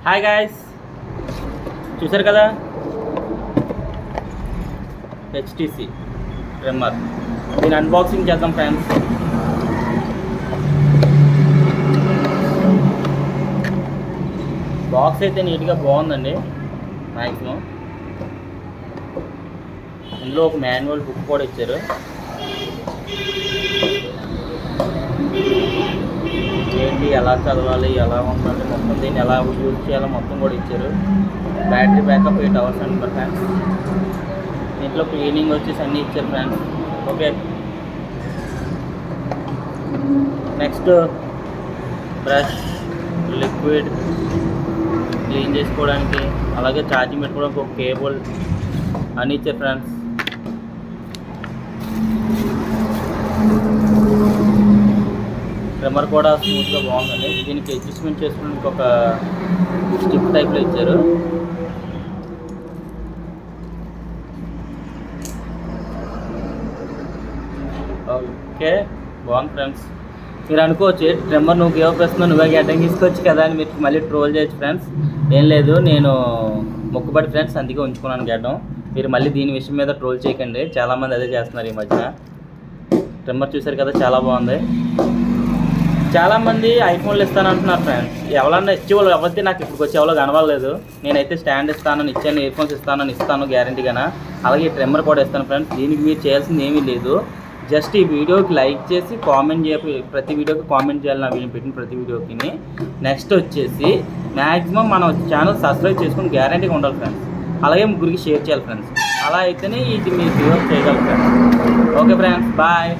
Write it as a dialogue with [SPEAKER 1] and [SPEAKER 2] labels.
[SPEAKER 1] Hi guys, చూసారు కదా HTC trimmer. దీని అన్బాక్సింగ్ చేద్దాం ఫ్రెండ్స్. బాక్స్ అయితే నీట్గా బాగుందండి. మ్యాక్సిమం ఇందులో ఒక మాన్యువల్ బుక్ కూడా ఇచ్చారు. ఏంటి ఎలా చదవాలి, ఎలా ఉండాలి, మొత్తం దీన్ని ఎలా యూజ్ చేయాలో మొత్తం కూడా ఇచ్చారు. బ్యాటరీ బ్యాకప్ 8 hours అంటారు ఫ్రెండ్స్. దీంట్లో క్లీనింగ్ వచ్చేసి అన్నీ ఇచ్చారు friends. Okay, next brush, liquid clean చేసుకోవడానికి, అలాగే ఛార్జింగ్ పెట్టుకోవడానికి ఒక కేబుల్ అన్నీ ఇచ్చారు ఫ్రెండ్స్. ట్రిమ్మర్ కూడా స్మూత్గా బాగుందండి. దీనికి అడ్జస్ట్మెంట్ చేసుకోవడానికి ఒక స్టిక్ టైప్లో ఇచ్చారు. ఓకే, బాగుంది ఫ్రెండ్స్. మీరు అనుకోవచ్చు ట్రిమ్మర్ నువ్వు గివ్ అప్ ఇస్తున్నావు, నువ్వే గడ్డం తీసుకోవచ్చు కదా అని మీరు మళ్ళీ ట్రోల్ చేయొచ్చు ఫ్రెండ్స్. ఏం లేదు, నేను మొక్కుబడి ఫ్రెండ్స్, అందుకే ఉంచుకున్నాను గడ్డం. మీరు మళ్ళీ దీని విషయం మీద ట్రోల్ చేయకండి. చాలామంది అదే చేస్తున్నారు ఈ మధ్యన. ట్రిమ్మర్ చూసారు కదా, చాలా బాగుంది. చాలామంది ఐఫోన్లు ఇస్తానంటున్నారు ఫ్రెండ్స్. ఎవరన్నా ఇచ్చేవాళ్ళు ఎవరితే నాకు ఇప్పుడు వచ్చి ఎవరో కనవలేదు. నేనైతే స్టాండ్ ఇస్తానని ఇచ్చాను, ఇయర్ ఫోన్స్ ఇస్తాను గ్యారంటీగానా. అలాగే ఈ ట్రిమ్మర్ కూడా ఇస్తాను ఫ్రెండ్స్. దీనికి మీరు చేయాల్సింది ఏమీ లేదు, జస్ట్ ఈ వీడియోకి లైక్ చేసి కామెంట్ ప్రతి వీడియోకి కామెంట్ చేయాలి, నా వీడియో పెట్టిన ప్రతి వీడియోకి. నెక్స్ట్ వచ్చేసి మ్యాక్సిమం మన ఛానల్ సబ్స్క్రైబ్ చేసుకుని గ్యారంటీగా ఉండాలి ఫ్రెండ్స్. అలాగే ముగ్గురికి షేర్ చేయాలి ఫ్రెండ్స్. అలా అయితేనే ఇది మీరు గివ్ అప్ చేయగలరు ఫ్రెండ్స్. Okay friends, bye.